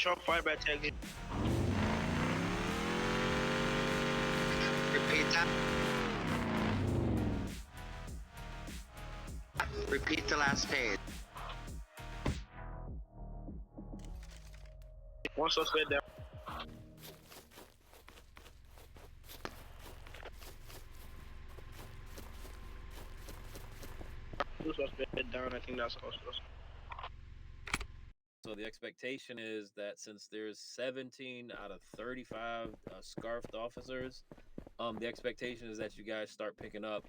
Control fire by tag. Repeat that. Repeat the last page. One suspect down. Two suspect down. I think that's also. So the expectation is that since there's 17 out of 35 scarfed officers, the expectation is that you guys start picking up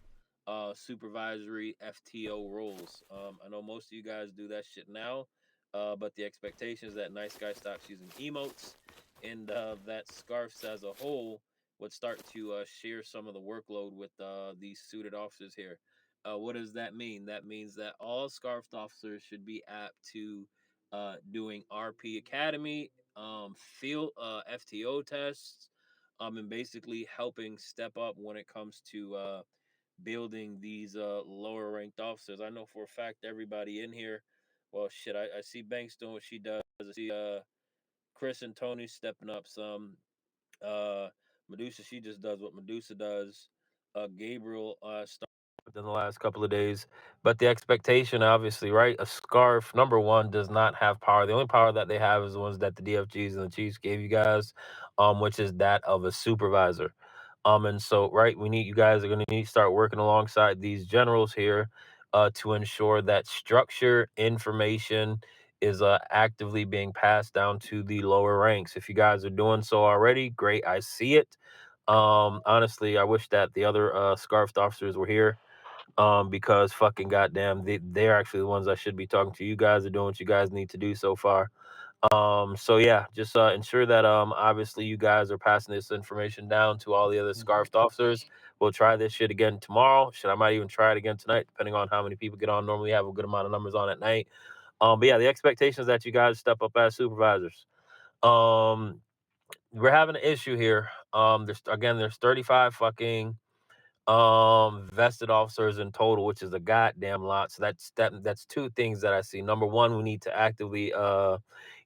supervisory FTO roles. I know most of you guys do that shit now, but the expectation is that Nice Guy stops using emotes, and that Scarfs as a whole would start to share some of the workload with these suited officers here. What does that mean? That means that all Scarfed officers should be apt to doing RP Academy, field FTO tests, and basically helping step up when it comes to building these lower ranked officers. I know for a fact everybody in here, well, shit, I see Banks doing what she does. I see Chris and Tony stepping up some. Medusa, she just does what Medusa does. Gabriel started within the last couple of days, but the expectation, obviously, right? A scarf, number one, does not have power. The only power that they have is the ones that the DFGs and the Chiefs gave you guys, which is that of a supervisor. And so, right, we need you guys are going to need to start working alongside these generals here to ensure that structure, information is actively being passed down to the lower ranks. If you guys are doing so already, great. I see it. Honestly, I wish that the other scarfed officers were here. Because fucking goddamn, they're actually the ones I should be talking to. You guys are doing what you guys need to do so far. So yeah, just ensure that obviously you guys are passing this information down to all the other scarfed officers. We'll try this shit again tomorrow. Shit, I might even try it again tonight, depending on how many people get on. Normally have a good amount of numbers on at night. But yeah, the expectation is that you guys step up as supervisors. We're having an issue here. There's 35 fucking vested officers in total, which is a goddamn lot. So that's two things that I see. Number one, we need to actively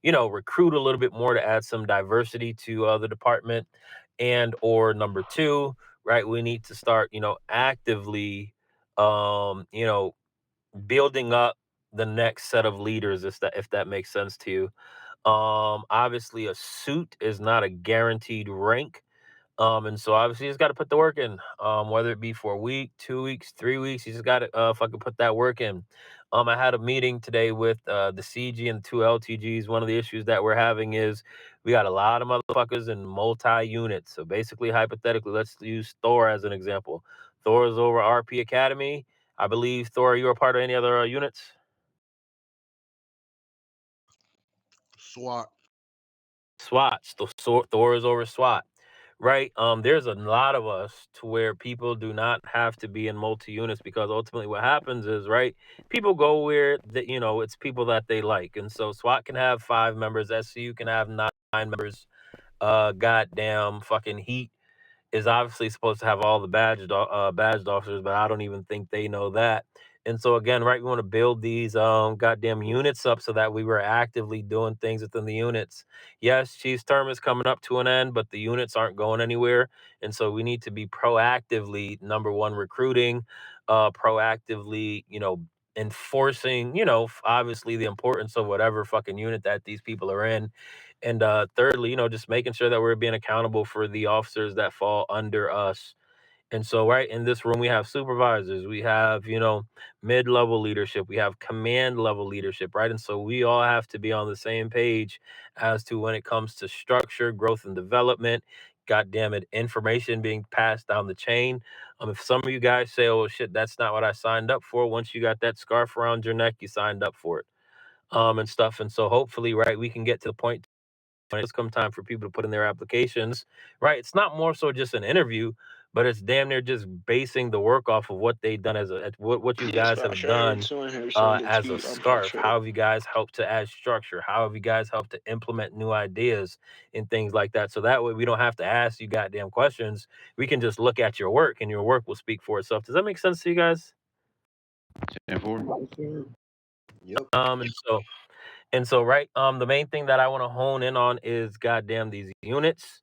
recruit a little bit more to add some diversity to the department. And or number two, right, we need to start, actively building up the next set of leaders, if that makes sense to you. Obviously a suit is not a guaranteed rank. And so obviously you just got to put the work in. Whether it be for a week, 2 weeks, 3 weeks, you just got to fucking put that work in. I had a meeting today with the CG and 2 LTGs. One of the issues that we're having is we got a lot of motherfuckers in multi-units. So basically, hypothetically, let's use Thor as an example. Thor is over RP Academy. I believe, Thor, you are part of any other units? SWAT. SWAT. Thor is over SWAT. Right. There's a lot of us to where people do not have to be in multi units, because ultimately what happens is, right, people go where it's people that they like. And so SWAT can have 5 members, SCU can have 9 members. Goddamn fucking Heat is obviously supposed to have all the badged officers, but I don't even think they know that. And so again, right, we want to build these goddamn units up so that we were actively doing things within the units. Yes, Chief's term is coming up to an end, but the units aren't going anywhere. And so we need to be proactively, number one, recruiting, proactively, enforcing, obviously the importance of whatever fucking unit that these people are in. And thirdly, just making sure that we're being accountable for the officers that fall under us. And so, right, in this room, we have supervisors, we have, mid-level leadership, we have command level leadership, right? And so we all have to be on the same page as to when it comes to structure, growth, and development. God damn it, information being passed down the chain. If some of you guys say, "Oh shit, that's not what I signed up for," once you got that scarf around your neck, you signed up for it, and stuff. And so, hopefully, right, we can get to the point when it's come time for people to put in their applications, right? It's not more so just an interview, but it's damn near just basing the work off of what they've done what you Yes, guys but I have sure heard done someone here saying the as a tweet about scarf. trade. How have you guys helped to add structure? How have you guys helped to implement new ideas and things like that? So that way we don't have to ask you goddamn questions. We can just look at your work and your work will speak for itself. Does that make sense to you guys? Yep. And so And so, right, the main thing that I want to hone in on is goddamn these units.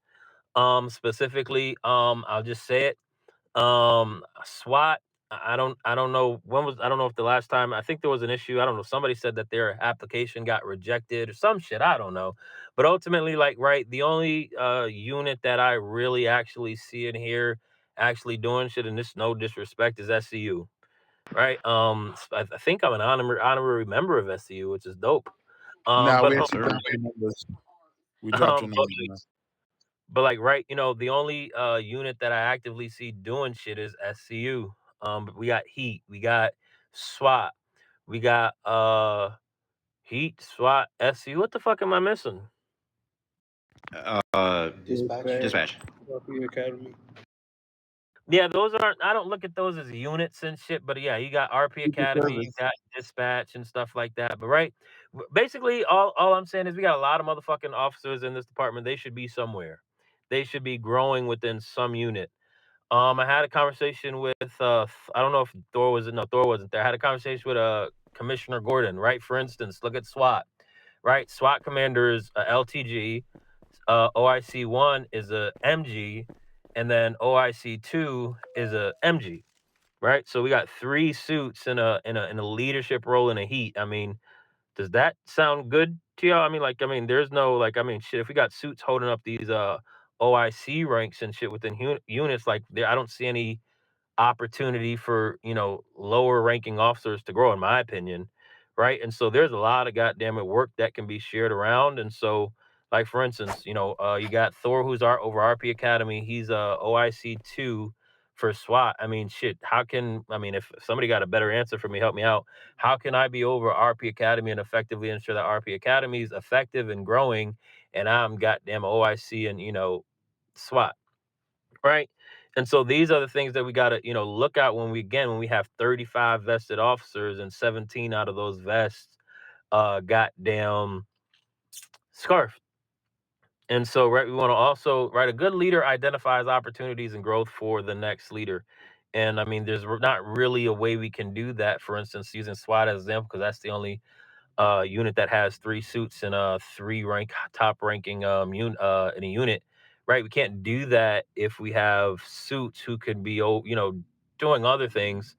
Specifically, I'll just say it. SWAT. I don't know when was. I don't know if the last time. I think there was an issue. I don't know. Somebody said that their application got rejected or some shit. I don't know. But ultimately, like, right, the only unit that I really actually see in here actually doing shit, and this no disrespect, is SCU. Right. I think I'm an honorary member of SCU, which is dope. Nah, But we Yes, actually sir. dropped your numbers. We dropped your but numbers, like, man. but like, right, the only unit that I actively see doing shit is SCU. But we got Heat, we got SWAT, we got Heat, SWAT, SCU. What the fuck am I missing? Dispatch. Academy. Yeah, those aren't. I don't look at those as units and shit. But yeah, you got RP Secret Academy, you Service. got Dispatch and stuff like that. But right, basically, all I'm saying is we got a lot of motherfucking officers in this department. They should be somewhere. They should be growing within some unit. I had a conversation with I don't know if Thor was no Thor wasn't there. I had a conversation with Commissioner Gordon, right? For instance, look at SWAT, right? SWAT commanders LTG, OIC 1 is a MG, and then OIC 2 is a MG, right? So we got 3 suits in a leadership role in a heat. I mean, does that sound good to y'all? I mean, there's no like, I mean, shit. If we got suits holding up these OIC ranks and shit within units, like there, I don't see any opportunity for lower ranking officers to grow, in my opinion, right? And so there's a lot of goddamn it work that can be shared around. And so, like for instance, you got Thor, who's over RP Academy. He's OIC 2 for SWAT. I mean, shit. If somebody got a better answer for me, help me out. How can I be over RP Academy and effectively ensure that RP Academy is effective and growing, and I'm goddamn OIC and SWAT, right? And so these are the things that we got to look at when we have 35 vested officers and 17 out of those vests goddamn scarf. And so, right, we want to also, right, a good leader identifies opportunities and growth for the next leader. And I mean, there's not really a way we can do that, for instance, using SWAT as an example, because that's the only unit that has 3 suits and 3 top ranking in a unit, right? We can't do that if we have suits who can be doing other things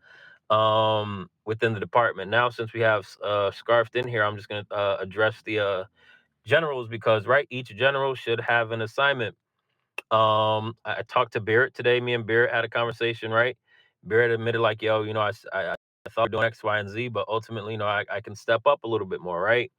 within the department. Now, since we have scarfed in here, I'm just going to address the generals, because right, each general should have an assignment. I talked to Barrett today. Me and Barrett had a conversation, right? Barrett admitted, like, yo, I thought we were doing X, Y, and Z, but ultimately, I can step up a little bit more, right?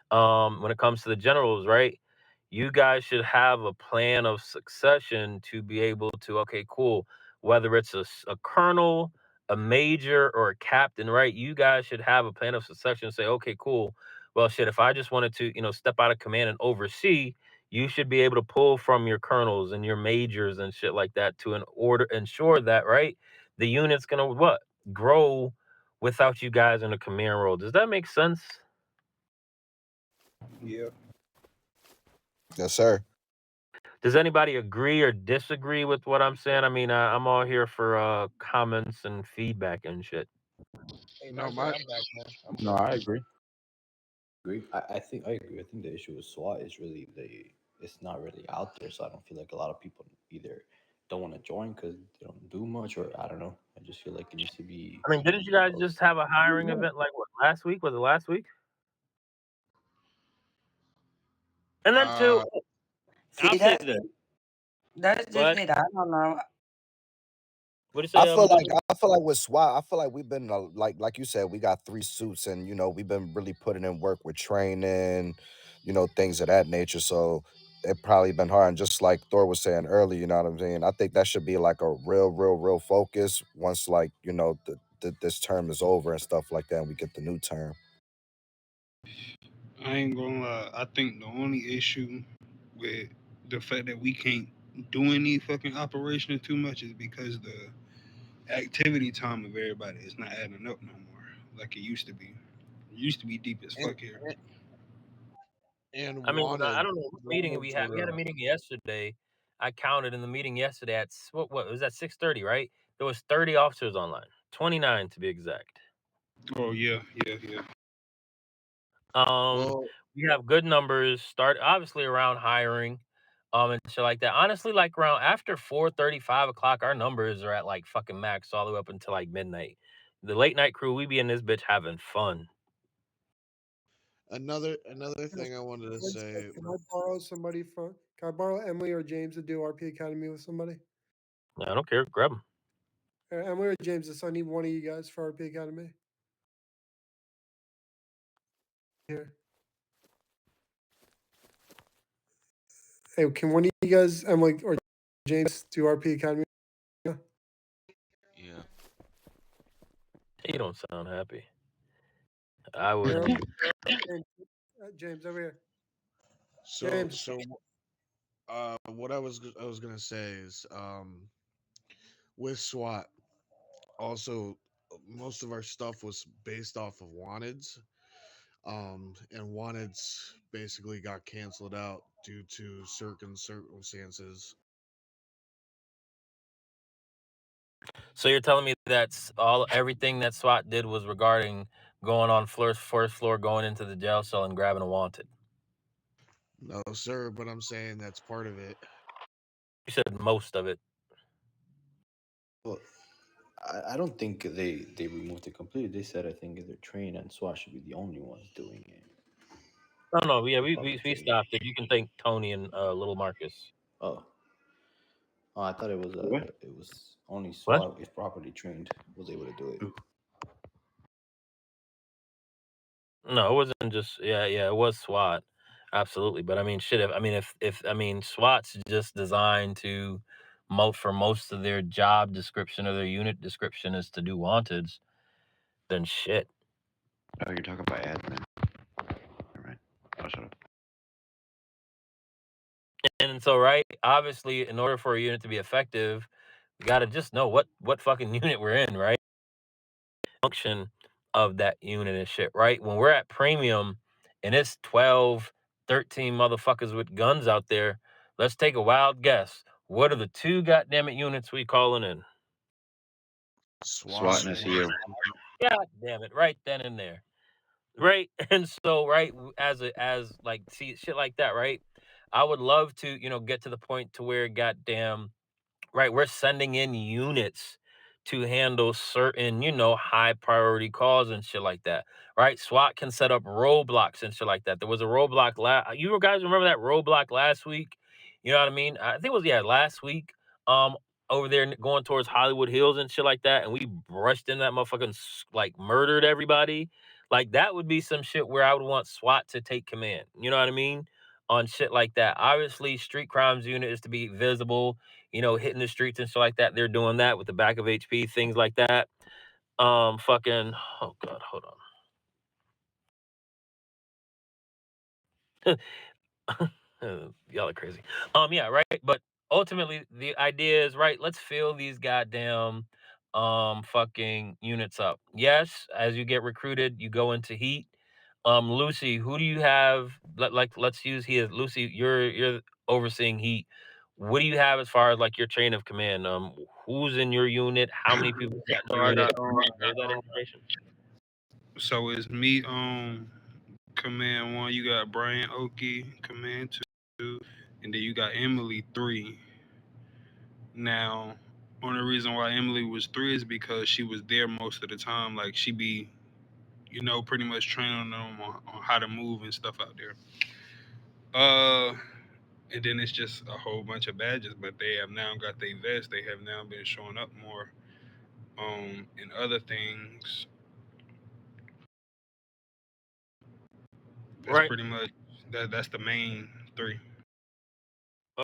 When it comes to the generals, right? You guys should have a plan of succession to be able to, okay, cool. Whether it's a colonel, a major, or a captain, right? You guys should have a plan of succession and say, okay, cool. Well, shit, if I just wanted to, step out of command and oversee, you should be able to pull from your colonels and your majors and shit like that to ensure that, right? The unit's gonna what? Grow without you guys in a command role. Does that make sense? Yeah. Yes, sir. Does anybody agree or disagree with what I'm saying? I mean, I'm all here for comments and feedback and shit. Hey, No, I'm my back, man. No, I agree. I think I agree. I think the issue with SWAT is really it's not really out there, so I don't feel like a lot of people either don't want to join because they don't do much, or I don't know. I just feel like it needs to be. I mean, didn't you guys just have a hiring event like what, last week? Was it last week? And then too, See, I'll say that's this. that's just What? it. I don't know. What do you say? I feel like with SWAT, I feel like we've been like you said, we got 3 suits, and we've been really putting in work with training, things of that nature. So it probably been hard. And just like Thor was saying earlier, you know what I'm saying? I think that should be like a real focus once, like, this term is over and stuff like that, and we get the new term. I ain't gonna lie. I think the only issue with the fact that we can't do any fucking operations too much is because the activity time of everybody is not adding up no more like it used to be. It used to be deep as and, fuck here. and I mean, one of I don't know what meeting we had. We had a the meeting yesterday. I counted in the meeting yesterday at what it was at 6:30, right? There was 30 officers online, 29 to be exact. Oh yeah. Um, well, you have good numbers. Start obviously around hiring, and shit like that. Honestly, like around after 4:30, 5 o'clock, our numbers are at like fucking max all the way up until like midnight. The late night crew, we be in this bitch having fun. Another thing I wanted to say. Can I borrow somebody from? Can I borrow Emily or James to do RP Academy with somebody? I don't care. Grab them. Emily or James, so I need one of you guys for RP Academy. Here. Hey, can one of you guys, Emily or James, do RP Academy? Yeah. You don't sound happy. I would. James, over here. So James. so what I was gonna say is with SWAT, also most of our stuff was based off of wanteds. And wanteds basically got canceled out due to certain circumstances. So you're telling me that's everything that SWAT did was regarding going on first floor, going into the jail cell and grabbing a wanted. No, sir, but I'm saying that's part of it. You said most of it. Well, I don't think they removed it completely. They said I think either Train and SWAT should be the only ones doing it. No, yeah, we stopped it. You can thank Tony and Little Marcus. Oh, I thought it was only What? SWAT, if properly trained, was able to do it. No, it wasn't just it was SWAT, absolutely. But I mean, shit. If SWAT's just designed to for most of their job description or their unit description is to do wanteds, then shit. Oh, you're talking about admin. All right. I'll shut up. And so, right, obviously, in order for a unit to be effective, we got to just know what fucking unit we're in, right? Function of that unit and shit, right? When we're at premium and it's 12, 13 motherfuckers with guns out there, let's take a wild guess. What are the two goddammit units we calling in? SWAT and SEO. God damn it, right then and there. Right? And so, right, as like, see, shit like that, right? I would love to, get to the point to where goddamn, right, we're sending in units to handle certain, high priority calls and shit like that, right? SWAT can set up roadblocks and shit like that. There was a roadblock you guys remember that roadblock last week? You know what I mean? I think it was last week. Over there going towards Hollywood Hills and shit like that, and we brushed in that motherfucking like murdered everybody. Like that would be some shit where I would want SWAT to take command. You know what I mean? On shit like that. Obviously, street crimes unit is to be visible, hitting the streets and shit like that. They're doing that with the back of HP, things like that. Oh God, hold on. Y'all are crazy. Yeah, right. But ultimately, the idea is right. Let's fill these goddamn fucking units up. Yes, as you get recruited, you go into heat. Lucy, who do you have? Let's use here. Lucy, you're overseeing heat. What do you have as far as like your chain of command? Who's in your unit? How many people got in your unit? That information. So it's me command 1, you got Brian Oki, command 2, and then you got Emily 3. Now, only reason why Emily was 3 is because she was there most of the time. Like she be, pretty much training them on how to move and stuff out there. And then it's just a whole bunch of badges, but they have now got their vests. They have now been showing up more. And other things. That's right. Pretty much that's the main 3.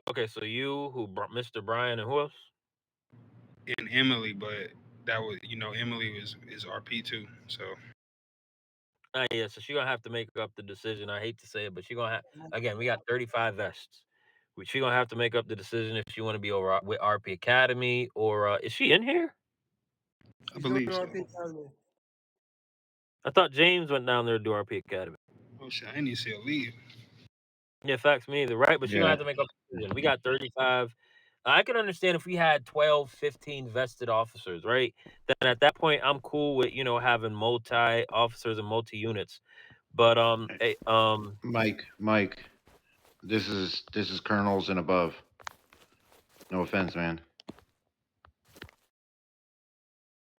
Okay, so you, Mr. Brian, and who else? And Emily, but that was Emily is RP too. So. Yeah, so she's gonna have to make up the decision. I hate to say it, but she's gonna have again. We got 35 vests. She's gonna have to make up the decision if she want to be over with RP Academy or is she in here? I believe so. I thought James went down there to do RP Academy. Oh shit! I didn't even see her leave. Yeah, facts me either, right? But she's gonna have to make up the decision. We got 35. I can understand if we had 12, 15 vested officers, right? Then at that point, I'm cool with having multi officers and multi units. But Mike, this is colonels and above. No offense, man.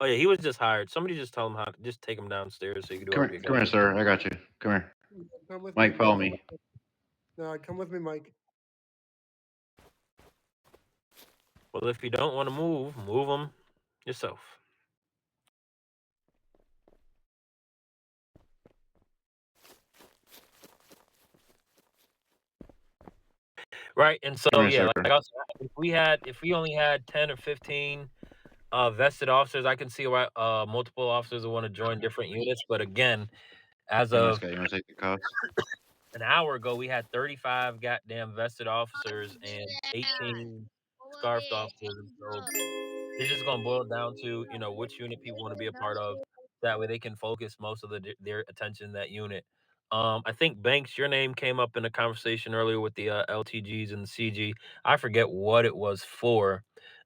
oh yeah, he was just hired. Somebody just tell him how to just take him downstairs so you can do Come RP here, Academy. sir. I got you. Come here, Come with Mike. me. Follow Come me. with me. No, come with me, Mike. Well, if you don't want to move him yourself. Right, and so Come here, yeah, sir. like I was saying, if we only had 10 or 15 vested officers, I can see why multiple officers would want to join different units. But again, as Hey, nice of guy. You want to take the cuffs? an hour ago, we had 35 goddamn vested officers and 18 scarfed officers. And so it's just gonna boil down to which unit people want to be a part of. That way they can focus most of their attention in that unit. I think Banks, your name came up in a conversation earlier with the LTGs and the CG. I forget what it was for,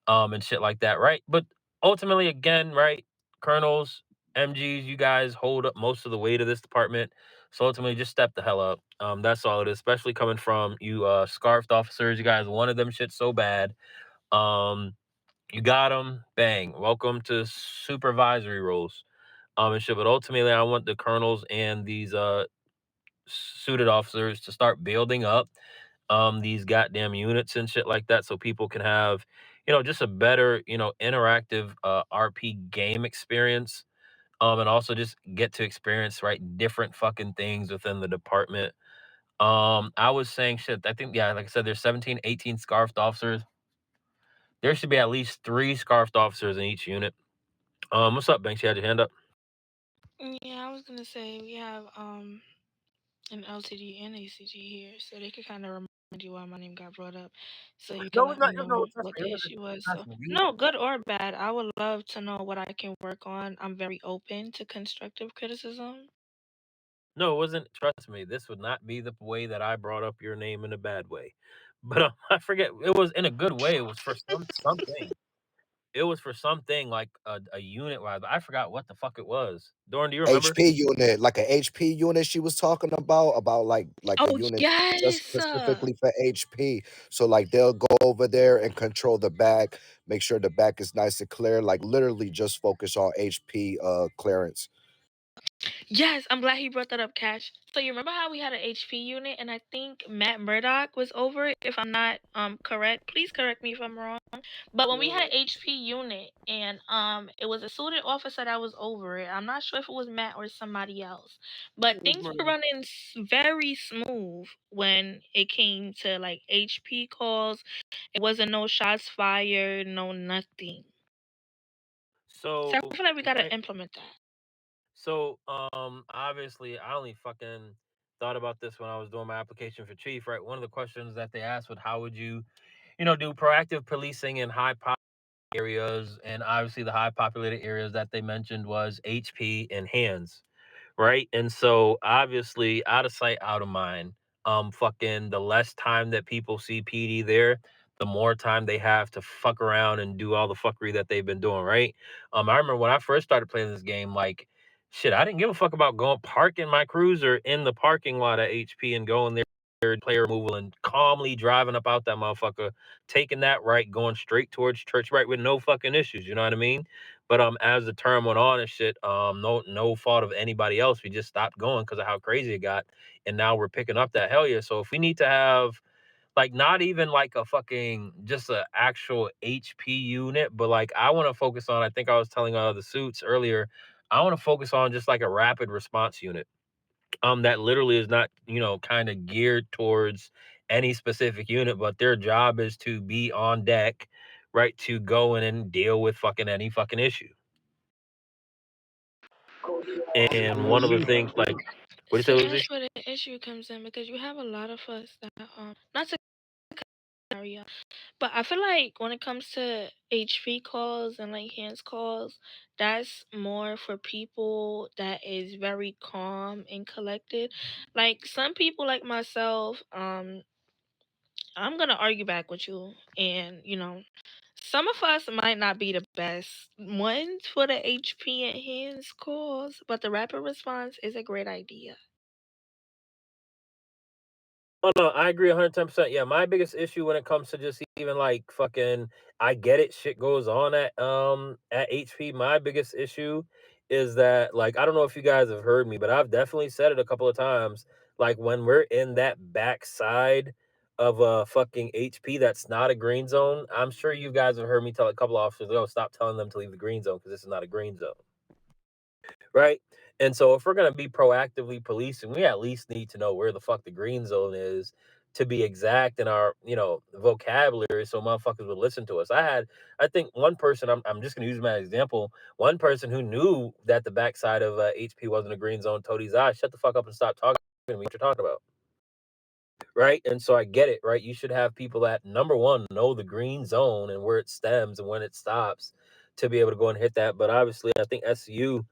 and shit like that, right? But ultimately, again, right, colonels, MGs, you guys hold up most of the weight of this department. So ultimately, just step the hell up. That's all it is. Especially coming from you, scarfed officers. You guys wanted them shit so bad. You got them. Bang. Welcome to supervisory roles. And shit. But ultimately, I want the colonels and these suited officers to start building up these goddamn units and shit like that, so people can have just a better interactive RP game experience. And also just get to experience right different fucking things within the department. I was saying shit. I think yeah, like I said, there's 17, 18 scarfed officers. There should be at least 3 scarfed officers in each unit. What's up, Banks? You had your hand up. Yeah, I was gonna say we have an LTD and ACG here, so they could kind of remind you why my name got brought up, so you can No, let no, me no, know no. Trust what me. the issue was. Trust So me. no, good or bad, I would love to know what I can work on. I'm very open to constructive criticism. No, it wasn't. Trust me. This would not be the way that I brought up your name in a bad way. But I forget. It was in a good way. It was for something. It was for something like a unit wise. I forgot what the fuck it was. Doran, do you remember? HP unit, like a HP unit she was talking about like a Oh unit just yes, specifically for HP. So like they'll go over there and control the back, make sure the back is nice and clear, like literally just focus on HP clearance. yes. I'm glad he brought that up, Cash. So you remember how we had an HP unit, and I think Matt Murdock was over it. If I'm not correct, please correct me if I'm wrong. But when we had an HP unit and it was a suited officer that was over it. I'm not sure if it was Matt or somebody else. But things were running very smooth when it came to like HP calls. It wasn't no shots fired, no nothing. So So I feel like we gotta right. implement that. So obviously I only fucking thought about this when I was doing my application for chief. Right. One of the questions that they asked was how would you do proactive policing in high areas, and obviously the high populated areas that they mentioned was HP and hands, right? And so obviously out of sight, out of mind. Fucking the less time that people see PD there, the more time they have to fuck around and do all the fuckery that they've been doing, right? I remember when I first started playing this game, like shit, I didn't give a fuck about going parking my cruiser in the parking lot at HP and going there player removal and calmly driving up out that motherfucker, taking that right, going straight towards church right with no fucking issues. You know what I mean? But as the term went on and shit, no fault of anybody else. We just stopped going because of how crazy it got, and now we're picking up that hell yeah. So if we need to have like not even like a fucking just a actual HP unit, but like I want to focus on. I think I was telling the suits earlier. I want to focus on just like a rapid response unit that literally is not kind of geared towards any specific unit, but their job is to be on deck, right, to go in and deal with fucking any fucking issue. And one of the things like what do So you say, Lucy? that's where the issue comes in because you have a lot of us that not to area, but I feel like when it comes to HP calls and like hands calls, that's more for people that is very calm and collected. Like some people like myself, I'm gonna argue back with you, and some of us might not be the best ones for the HP and hands calls, but the rapid response is a great idea. Oh no, I agree 110%. Yeah, my biggest issue when it comes to just even like fucking, I get it, shit goes on at HP. My biggest issue is that, like, I don't know if you guys have heard me, but I've definitely said it a couple of times. Like when we're in that backside of a fucking HP that's not a green zone, I'm sure you guys have heard me tell a couple of officers, "Oh, stop telling them to leave the green zone because this is not a green zone." Right? And so if we're gonna be proactively policing, we at least need to know where the fuck the green zone is to be exact in our, vocabulary so motherfuckers would listen to us. I think one person, I'm just gonna use my example, one person who knew that the backside of HP wasn't a green zone told his eyes, shut the fuck up and stop talking to me what you're talking about. Right? And so I get it, right? You should have people that, number one, know the green zone and where it stems and when it stops to be able to go and hit that. But obviously I think SU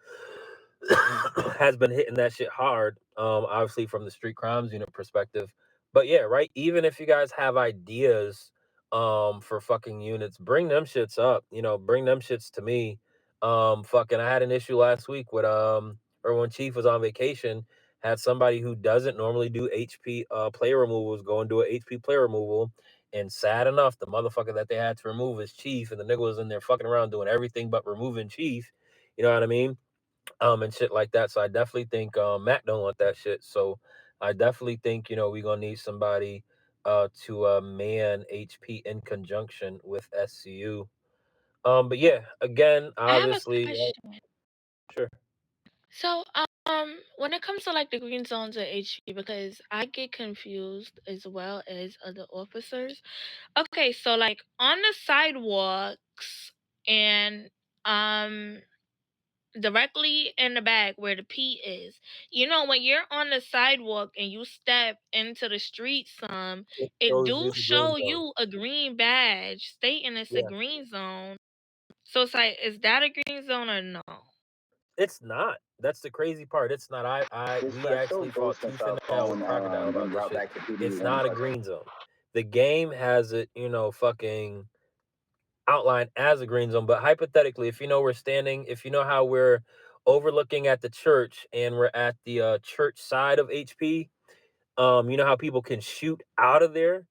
has been hitting that shit hard, obviously from the street crimes unit perspective. But yeah, right. Even if you guys have ideas, for fucking units, bring them shits up. Bring them shits to me. Fucking, I had an issue last week with or when Chief was on vacation, had somebody who doesn't normally do HP player removals go and do a HP player removal. And sad enough, the motherfucker that they had to remove is Chief, and the nigga was in there fucking around doing everything but removing Chief. You know what I mean? And shit like that. So I definitely think Matt don't want that shit. So I definitely think we're gonna need somebody to man HP in conjunction with SCU. But yeah, again, I have a obviously, question. sure. So, when it comes to like the green zones at HP, because I get confused as well as other officers. Okay, so like on the sidewalks and um directly in the back where the P is, when you're on the sidewalk and you step into the street It it shows do you the green show zone. you a green badge stating it's a Yeah, green zone. So it's like, is that a green zone or no? it's not. That's the crazy part. It's not. We actually fought tooth and nail with Crocodile about this shit. It's not a green zone. The game has it, fucking outlined as a green zone. But hypothetically, if we're standing, if you know how we're overlooking at the church and we're at the church side of HP, you know how people can shoot out of there?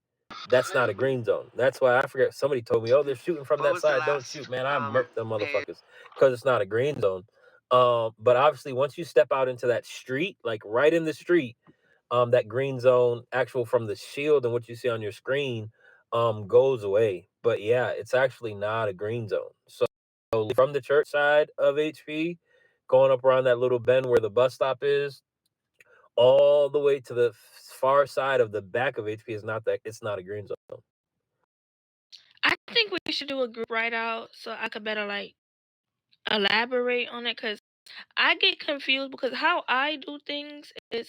That's not a green zone. That's why I forget. Somebody told me, "Oh, they're shooting from that side. Don't shoot, man." I murked them motherfuckers because it's not a green zone. But obviously, once you step out into that street, like right in the street, that green zone, actual from the shield and what you see on your screen, goes away. But yeah, it's actually not a green zone. So from the church side of HP, going up around that little bend where the bus stop is, all the way to the far side of the back of HP is not that. It's not a green zone. I think we should do a group write out so I could better like elaborate on it, because I get confused because how I do things is,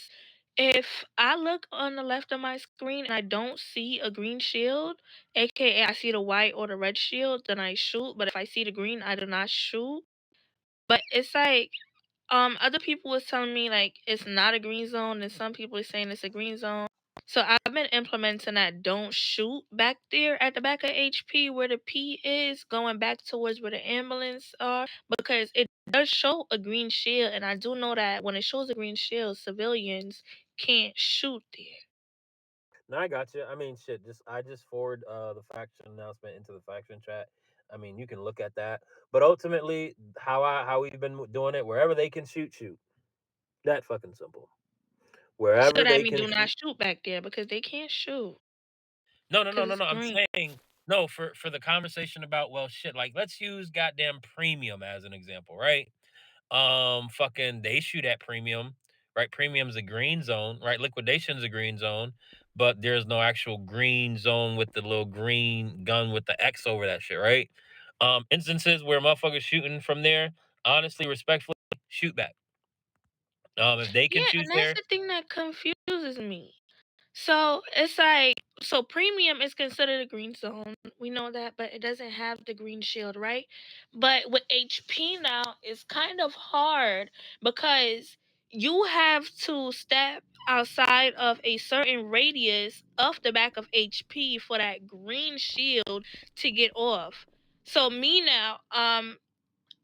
if I look on the left of my screen and I don't see a green shield, aka I see the white or the red shield, then I shoot. But if I see the green, I do not shoot. But it's like, other people was telling me like it's not a green zone, and some people are saying it's a green zone. So I've been implementing that don't shoot back there at the back of HP where the P is, going back towards where the ambulance are, because it does show a green shield, and I do know that when it shows a green shield, civilians can't shoot there. No, I got you. I mean, shit. I just forward the faction announcement into the faction chat. I mean, you can look at that. But ultimately, how we've been doing it, wherever they can shoot, shoot. That fucking simple. So Wherever that they means can do not shoot. shoot back there because they can't shoot No, no, no, because no, it's no. I'm green. saying no for the conversation about, well, shit. Like, let's use goddamn premium as an example, right? Fucking, they shoot at premium, right? Premium's a green zone, right? Liquidation's a green zone, but there's no actual green zone with the little green gun with the X over that shit, right? Instances where motherfuckers shooting from there, honestly, respectfully, shoot back. If they can Yeah, shoot and that's there, the thing that confuses me. So it's like, so premium is considered a green zone. We know that, but it doesn't have the green shield, right? But with HP now, it's kind of hard because you have to step outside of a certain radius of the back of HP for that green shield to get off. So me now,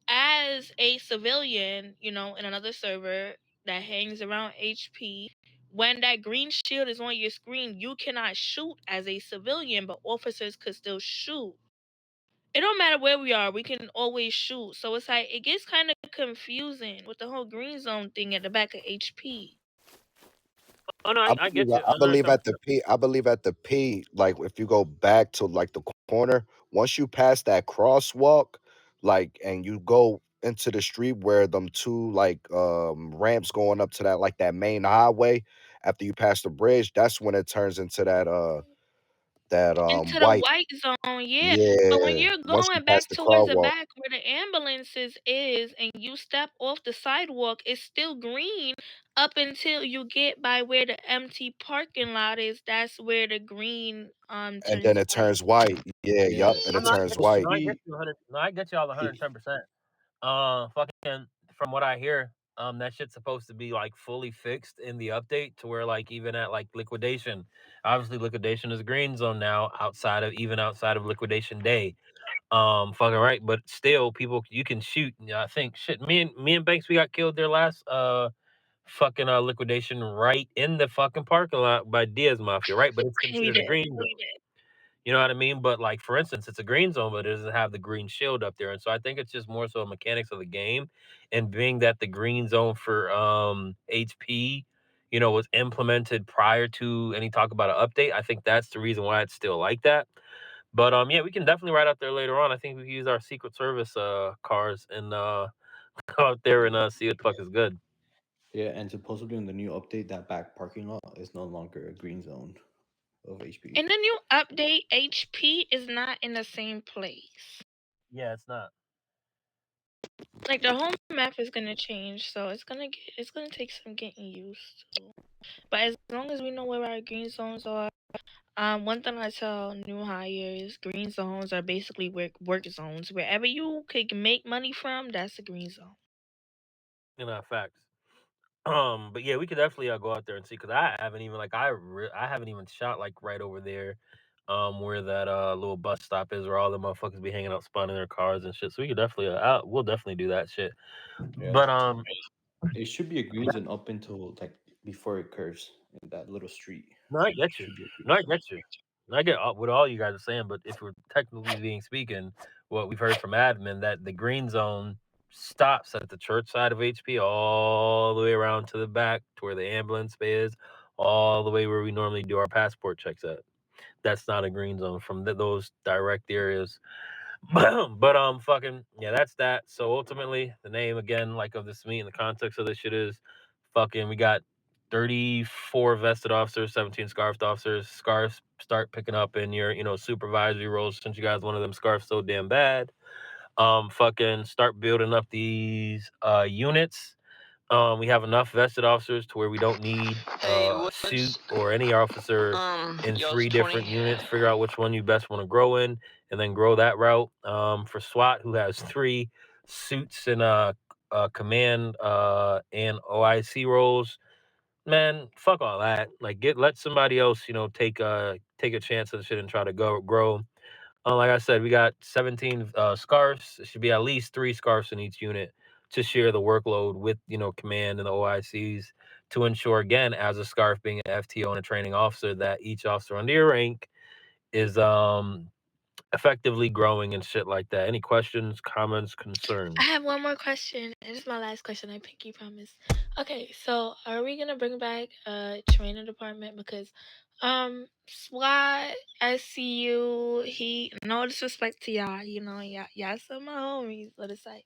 as a civilian, in another server that hangs around HP, when that green shield is on your screen, you cannot shoot as a civilian, but officers could still shoot. It don't matter where we are, we can always shoot. So it's like it gets kind of confusing with the whole green zone thing at the back of HP. Oh no, I get you. I believe at the P. I believe at the P. Like if you go back to like the corner, once you pass that crosswalk, like and you go into the street where them two like ramps going up to that like that main highway. After you pass the bridge, that's when it turns into that Into the white. white zone, yeah. But when Yeah. you're Once you going pass back the towards the crosswalk, back where the ambulances is and you step off the sidewalk, it's still green up until you get by where the empty parking lot is. That's where the green and turns then it white. turns white. Yeah. Yeah, Yup. And I'm it not. turns No, white. I get you 100. No, I get you all 110%. Fucking from what I hear, that shit's supposed to be like fully fixed in the update to where like even at like liquidation, obviously liquidation is green zone now outside of liquidation day. Fucking right, but still people you can shoot. Yeah, I think shit. Me and Banks we got killed there last fucking liquidation right in the fucking parking lot by Diaz Mafia, right? But it's We considered a did. green zone. You know what I mean? But like for instance, it's a green zone, but it doesn't have the green shield up there. And so I think it's just more so mechanics of the game. And being that the green zone for HP, was implemented prior to any talk about an update, I think that's the reason why it's still like that. But yeah, we can definitely ride out there later on. I think we can use our Secret Service cars and go out there and see what the fuck is good. yeah, and supposedly in the new update, that back parking lot is no longer a green zone of HP. In the new update, HP is not in the same place. Yeah, it's not. Like the whole map is gonna change, so it's gonna take some getting used to. But as long as we know where our green zones are, one thing I tell new hires, green zones are basically work zones. Wherever you could make money from, that's a green zone. Facts. But yeah, we could definitely go out there and see because I haven't even like I haven't even shot like right over there, where that little bus stop is, where all the motherfuckers be hanging out, spawning their cars and shit. So we could definitely we'll definitely do that shit. Yeah. But It should be a green zone up until like before it curves in that little street. no, I get you. Should be a green No, I zone. get you. I get what all you guys are saying, but if we're technically being speaking, what we've heard from admin that the green zone stops at the church side of HP all the way around to the back to where the ambulance bay is, all the way where we normally do our passport checks at. That's not a green zone from those direct areas. But fucking yeah, that's that. So ultimately, the name again, like of this meet in the context of this shit is fucking. We got 34 vested officers, 17 scarfed officers. Scarves start picking up in your supervisory roles since you guys one of them scarves so damn bad. Fucking start building up these units. We have enough vested officers to where we don't need a suit or any officer in Yo's 3 20. different units. Figure out which one you best want to grow in, and then grow that route. For SWAT, who has 3 suits and command and OIC roles, man, fuck all that. Like, let somebody else, take a chance and shit and try to grow. Like I said, we got 17 scarfs. It should be at least 3 scarfs in each unit to share the workload with command and the OICs to ensure, again, as a scarf being an FTO and a training officer, that each officer under your rank is effectively growing and shit like that. Any questions, comments, concerns? I have one more question. This is my last question. I pinky promise. Okay, so are we gonna bring back training department because SWAT, SCU, no disrespect to y'all, y'all some of my homies, but it's like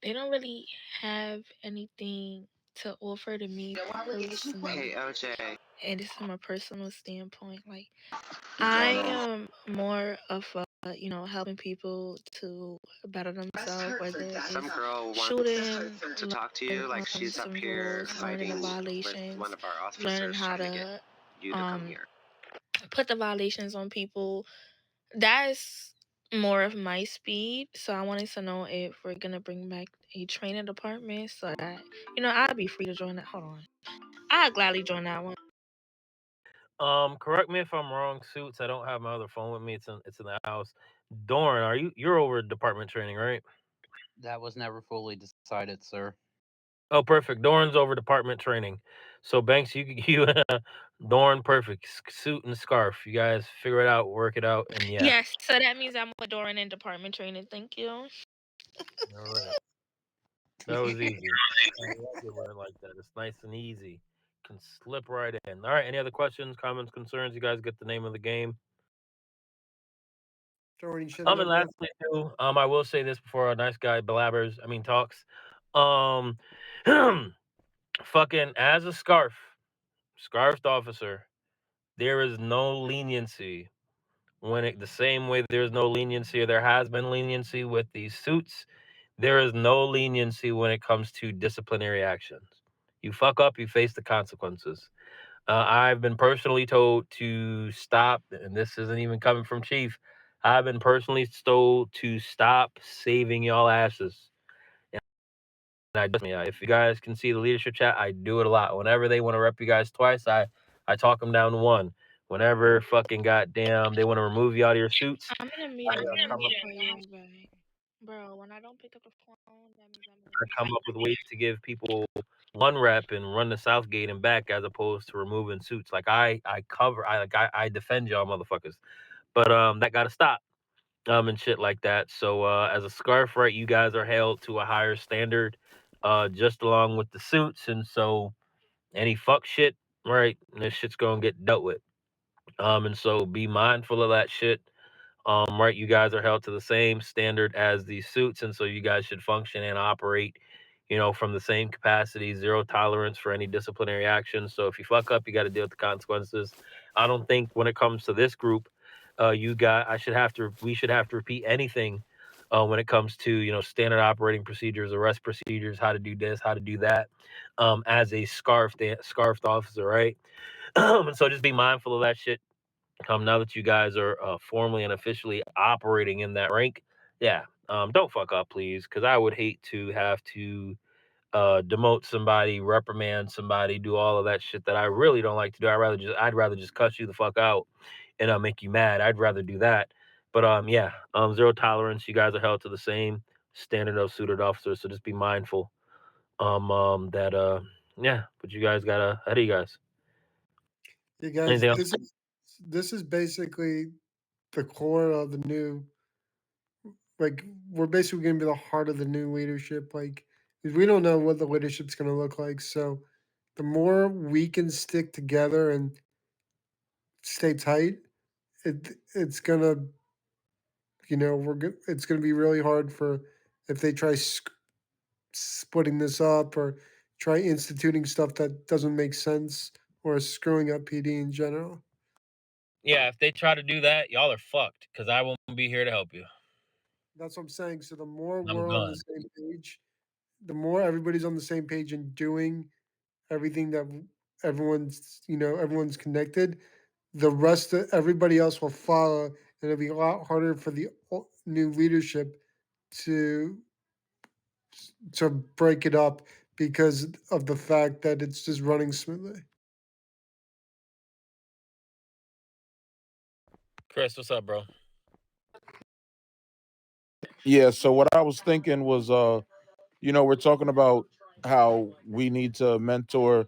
they don't really have anything to offer to me personally. Hey, OJ. And this is from a personal standpoint. Like I am more of a helping people to better themselves, whether it's Some girl wants shooting, to talk to you. Like she's up some here rules, learning fighting the with violations, one of our learning officers how trying to get to you to come here. put the violations on people. That's more of my speed. So I wanted to know if we're gonna bring back a training department so that I'd be free to join that. Hold on, I'd gladly join that one. Correct me if I'm wrong, Suits. I don't have my other phone with me. It's in the house. Dorn, you're over department training, right? That was never fully decided, sir. Oh, perfect. Dorn's over department training. So Banks, you Dorn, perfect. Suit and scarf. You guys figure it out, work it out, and yeah. Yes, so that means I'm with Doran in department training. Thank you. All right. That was easy. I like it when it like that. It's nice and easy. Can slip right in. All right. Any other questions, comments, concerns? You guys get the name of the game. Doran, you should And never. lastly, too, I will say this before a nice guy blabbers. I mean talks. Fucking as a scarfed officer, there is no leniency the same way there's no leniency or there has been leniency with these suits. There is no leniency when it comes to disciplinary actions. You fuck up, you face the consequences. I've been personally told to stop, and this isn't even coming from Chief. I've been personally told to stop saving y'all asses. And if you guys can see the leadership chat, I do it a lot. Whenever they want to rep you guys twice, I talk them down to one. Whenever fucking goddamn they want to remove you out of your suits, I'm in a meeting. I'm gonna call you right back. Bro, when I don't pick up the phone, that means I come up with ways to give people one rep and run the Southgate and back as opposed to removing suits. Like I defend y'all motherfuckers. But that gotta stop. And shit like that. So as a scarf, right, you guys are held to a higher standard, just along with the suits, and so any fuck shit, right, this shit's gonna get dealt with. And so be mindful of that shit. Right, you guys are held to the same standard as these suits, and so you guys should function and operate, from the same capacity. Zero tolerance for any disciplinary action. So if you fuck up, you got to deal with the consequences. I don't think when it comes to this group, we should have to repeat anything when it comes to standard operating procedures, arrest procedures, how to do this, how to do that, as a scarfed officer, right? And so just be mindful of that shit. Now that you guys are formally and officially operating in that rank, yeah, don't fuck up, please, because I would hate to have to demote somebody, reprimand somebody, do all of that shit that I really don't like to do. I'd rather just cut you the fuck out and make you mad. I'd rather do that. But yeah, zero tolerance. You guys are held to the same standard of suited officers, so just be mindful. That yeah, but you guys got ahead of you guys. You guys, this is basically the core of the new. Like we're basically going to be the heart of the new leadership. Like 'cause we don't know what the leadership's going to look like. So the more we can stick together and stay tight, it's gonna, it's gonna be really hard for if they try splitting this up or try instituting stuff that doesn't make sense or screwing up PD in general. Yeah, if they try to do that, y'all are fucked because I won't be here to help you. That's what I'm saying. So the more I'm we're on done. the same page, the more everybody's on the same page and doing everything that everyone's connected, the rest of everybody else will follow, and it'll be a lot harder for the new leadership to break it up because of the fact that it's just running smoothly. Chris, what's up, bro? Yeah, so what I was thinking was we're talking about how we need to mentor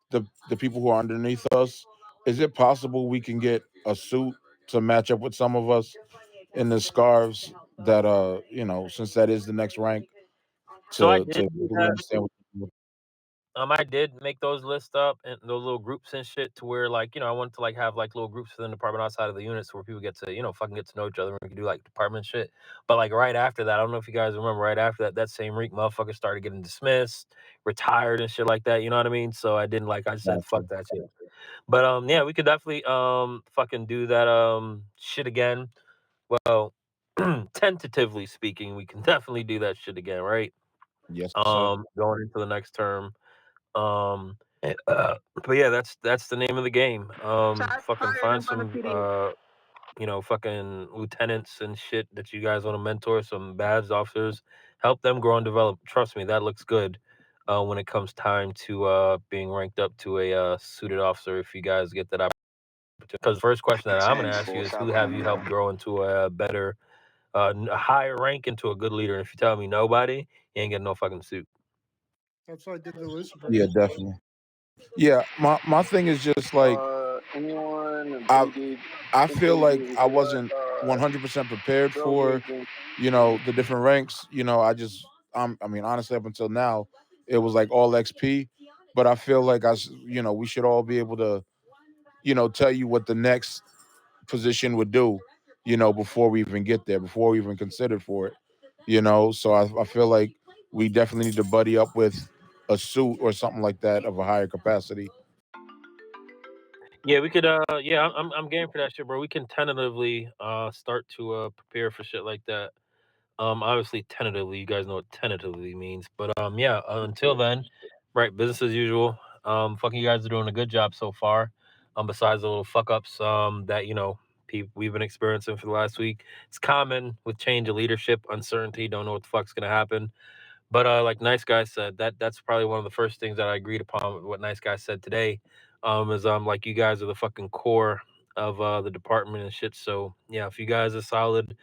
the people who are underneath us. Is it possible we can get a suit to match up with some of us in the scarves that since that is the next rank So I to did do really that. understand I did make those lists up and those little groups and shit to where I wanted to have little groups within the department outside of the units where people get to fucking get to know each other and we can do department shit. But right after that, I don't know if you guys remember, right after that same week, motherfuckers started getting dismissed, retired and shit like that. You know what I mean? So I didn't I said fuck that shit. But yeah, we could definitely fucking do that shit again. Well, tentatively speaking, we can definitely do that shit again, right? Yes, sir. Going into the next term. But yeah, that's the name of the game. Fucking find some fucking lieutenants and shit that you guys want to mentor, some badge officers, help them grow and develop. Trust me, that looks good when it comes time to being ranked up to a suited officer if you guys get that opportunity. Because the first question that I'm going to ask you is who have you helped grow into a better a higher rank into a good leader? And if you tell me nobody, you ain't getting no fucking suit. That's why I did the list. Yeah, definitely. Yeah, my thing is just like Anyone I updated I feel like recently I with what wasn't 100% prepared drug for, agents? the different ranks. I mean, honestly, up until now, it was like all XP. But I feel like we should all be able to, tell you what the next position would do, before we even get there, before we even consider for it, So I feel like we definitely need to buddy up with a suit or something like that of a higher capacity. Yeah, we could. Yeah, I'm game for that shit, bro. We can tentatively start to prepare for shit like that. Obviously tentatively, you guys know what tentatively means, but yeah. Until then, right, business as usual. Fucking you guys are doing a good job so far. Besides the little fuck ups that we've been experiencing for the last week. It's common with change of leadership, uncertainty, don't know what the fuck's gonna happen. But like Nice Guy said, that's probably one of the first things that I agreed upon with what Nice Guy said today. Is like you guys are the fucking core of the department and shit. So yeah, if you guys are solid,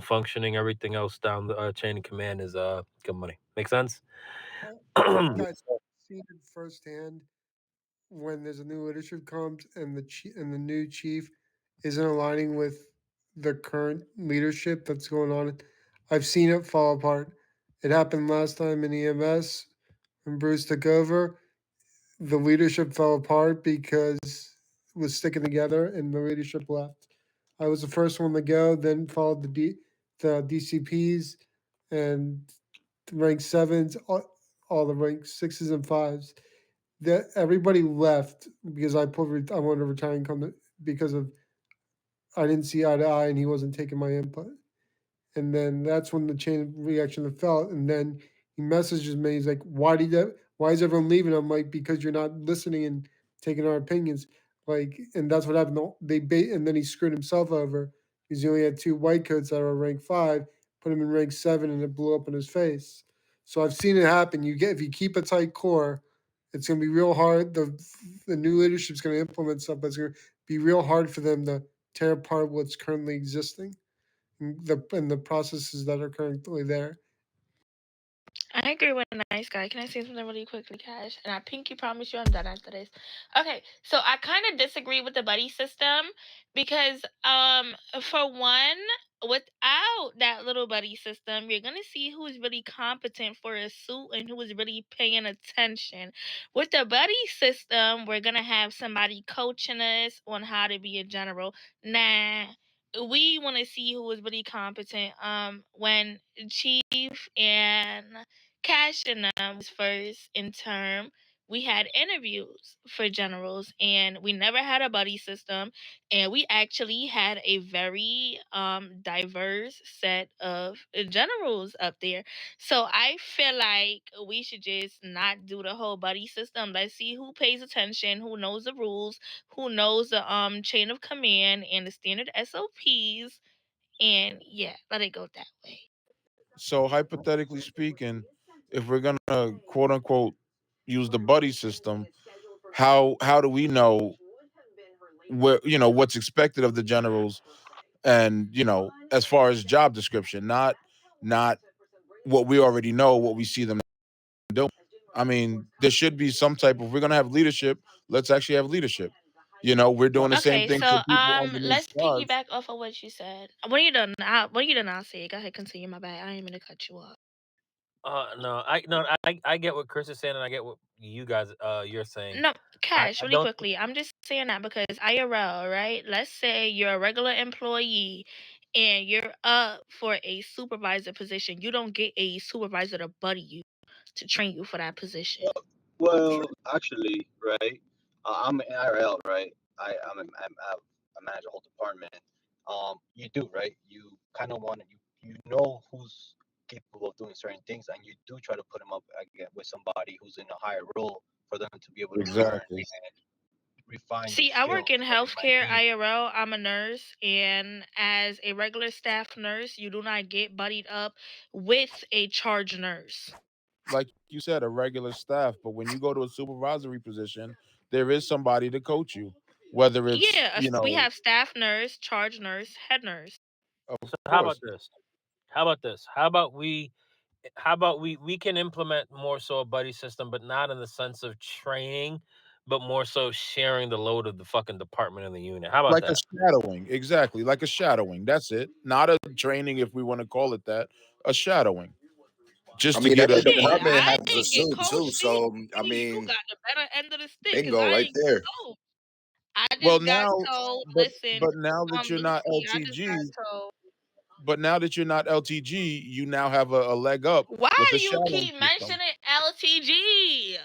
functioning, everything else down the chain of command is good money. Make sense? Guys, seen it firsthand when there's a new leadership comes and the new chief isn't aligning with the current leadership that's going on. I've seen it fall apart. It happened last time in EMS when Bruce took over. The leadership fell apart because it was sticking together and the leadership left. I was the first one to go, then followed the DCPs and rank sevens, all the rank sixes and fives. That everybody left because I wanted to retire and come because of I didn't see eye to eye and he wasn't taking my input. And then that's when the chain reaction fell. And then he messages me. He's like, "Why is everyone leaving?" I'm like, "Because you're not listening and taking our opinions." Like, and that's what happened. And then he screwed himself over because he only had 2 white coats that were rank 5, put him in rank 7, and it blew up in his face. So I've seen it happen. If you keep a tight core, it's gonna be real hard. The new leadership's gonna implement stuff, but it's gonna be real hard for them to tear apart what's currently existing and the processes that are currently there. I agree with Nice Guy. Can I say something really quickly, Cash? And I pinky promise you I'm done after this. Okay, so I kind of disagree with the buddy system because, for one, without that little buddy system, you're gonna see who's really competent for a suit and who is really paying attention. With the buddy system, we're gonna have somebody coaching us on how to be a general. Nah, we want to see who is really competent. When Chief and Cash and was first in term, we had interviews for generals and we never had a buddy system, and we actually had a very diverse set of generals up there. So I feel like we should just not do the whole buddy system. Let's see who pays attention, who knows the rules, who knows the chain of command and the standard SOPs, and yeah, let it go that way. So hypothetically speaking, if we're gonna quote unquote use the buddy system, how do we know what's expected of the generals, and as far as job description, not what we already know, what we see them doing. I mean, there should be some type of, we're gonna have leadership, let's actually have leadership. We're doing the same Okay, thing so for people underneath let's stars. piggyback off of what you said. When you done, I'll say it. Go ahead, continue. My bad. I ain't mean to cut you off. I get what Chris is saying, and I get what you guys you're saying. No, I Cash, really don't. quickly. I'm just saying that because IRL, right? Let's say you're a regular employee and you're up for a supervisor position. You don't get a supervisor to buddy you to train you for that position. Well, actually, right? I'm an IRL, right? I manage a whole department. You do, right? You kind of want to, you know who's capable of doing certain things, and you do try to put them up again with somebody who's in a higher role for them to be able to learn Exactly. and refine their See, I work skills. in So it might healthcare be IRL. I'm a nurse, and as a regular staff nurse, you do not get buddied up with a charge nurse. Like you said, a regular staff, but when you go to a supervisory position, there is somebody to coach you, whether it's Yeah, we have staff nurse, charge nurse, head nurse. of So how about course. this? How about we how about we can implement more so a buddy system, but not in the sense of training, but more so sharing the load of the fucking department and the unit. How about Like a that? shadowing, exactly. Like a shadowing. That's it. Not a training, if we want to call it that. A shadowing, I just to mean, get a. every Shit, department I has a ain't get suit too. coached either. So I You mean, got the better end of the stick because bingo I right ain't get there. coached. I Well, just got now, told, but listen, but now that you're not Lucy, I just LTG, got told. but now that you're not LTG, you now have a leg up Why with do the you shadowing keep system. mentioning LTG?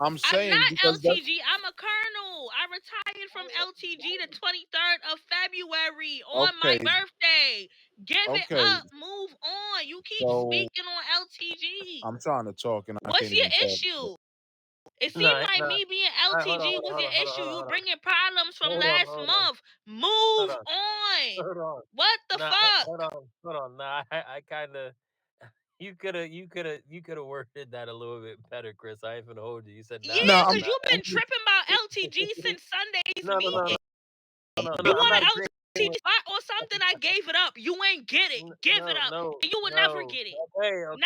I'm I'm saying not because that's LTG. I'm a colonel. I retired from LTG the 23rd of February on my okay. birthday. Give it Okay, up. Move on. You keep so speaking on LTG. I'm trying to talk and I What's can't your even talk. issue? It No, seemed like no. me being All right, hold on, LTG hold was on, your hold on, issue. hold on, You hold on. bringing problems from Hold on, last hold on, month. hold Move on, on. hold on. What the Nah, fuck? hold on. Nah, I kind of. You could have worded that a little bit better, Chris. I ain't gonna hold you. You said nah, Yeah, No, because nah. you've been tripping about LTG since Sunday's No, meeting. no. You I'm want not an agreeing LTG with. spot or something? I gave it up. You ain't get it. Give it up. And you will never get it.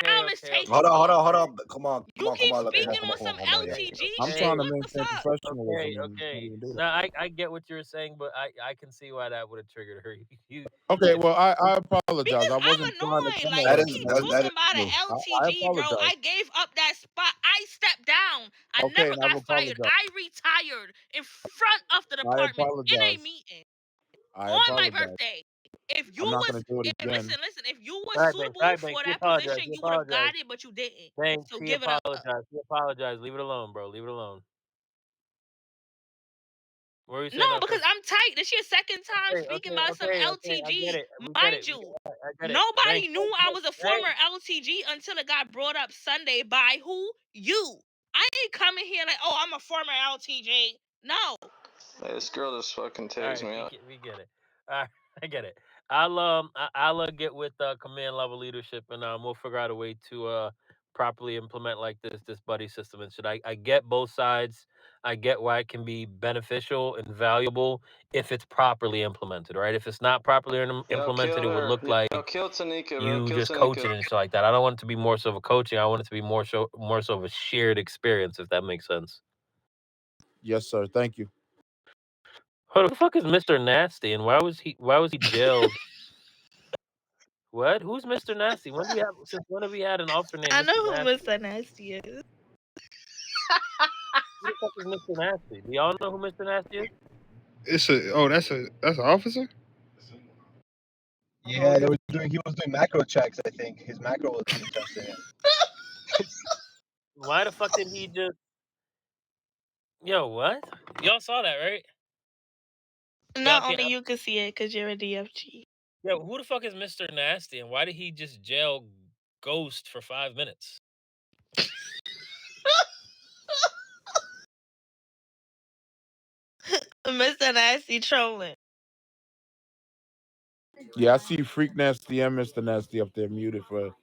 Now let's take Okay. it there. Hold on. Come on. You keep Let me speaking on some on, yeah. LTG I'm shit. trying to What the maintain fuck? professionalism. And you can't even do that. No, I get what you're saying, but I can see why that would have triggered her. Okay, if well, I apologize. Because I I'm wasn't trying to annoyed. come Like at you her keep tonight. talking about an I LTG, bro. apologize. I gave up that spot. I stepped down. I Okay, never and I got fired. apologize. I retired in front of the I department in a apologize. meeting I on my apologize. birthday. If you I'm not was, going to do it again. listen, if you was All right, suitable Banks, for he that apologized. position, He you would have apologized. got it, but you didn't. Banks, So he give it up. apologized. He apologized. Leave it alone, bro. Leave it alone. What were you saying? No, because I'm tight. This your second time speaking about some I LTG. get it. Mind you, I get it. nobody Banks, knew I was a former LTG until it got brought up Sunday by who? You. I ain't coming here like, oh, I'm a former LTG. No. This girl just fucking All tears right, me up. we get it. All right, I get it. I'll get with command level leadership and we'll figure out a way to properly implement like this buddy system and shit. I get both sides. I get why it can be beneficial and valuable if it's properly implemented, right? If it's not properly implemented, it would look like Kill Tanika, bro. you Kill just Tanika. coaching and shit like that. I don't want it to be more so of a coaching. I want it to be more so of a shared experience, if that makes sense. Yes, sir. Thank you. Who the fuck is Mr. Nasty, and why was he jailed? What? Who's Mr. Nasty? Since when have we had an alternate? I Mr. know who Nasty? Mr. Nasty is. Who the fuck is Mr. Nasty? Do y'all know who Mr. Nasty is? That's an officer? Yeah, he was doing macro checks, I think. His macro was being tested. Why the fuck did he just... Yo, what? Y'all saw that, right? Not only you can see it because you're a DFG. Yo, who the fuck is Mr. Nasty, and why did he just jail Ghost for 5 minutes? Mr. Nasty trolling. Yeah, I see Freak Nasty and Mr. Nasty up there muted for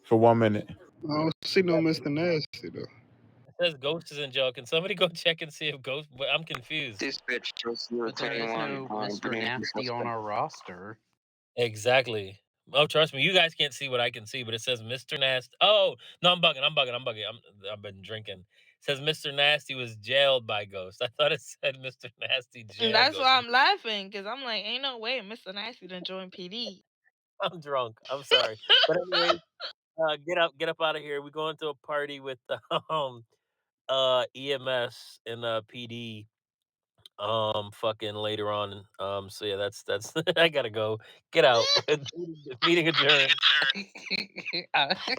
1 minute. I don't see no Mr. Nasty, though. It says Ghost is in jail. Can somebody go check and see if Ghost... But I'm confused. This bitch just you But there is no Mr. Nasty on our roster. Exactly. Oh, trust me, you guys can't see what I can see, but it says Mr. Nasty. Oh, no, I'm bugging. I've been drinking. It says Mr. Nasty was jailed by Ghost. I thought it said Mr. Nasty jailed. That's Ghost. why I'm laughing, because I'm like, ain't no way Mr. Nasty done join PD. I'm drunk. I'm sorry. But anyway, get up out of here. We're going to a party with EMS and PD fucking later on. So yeah, that's I gotta go. Get out. Meeting adjourned.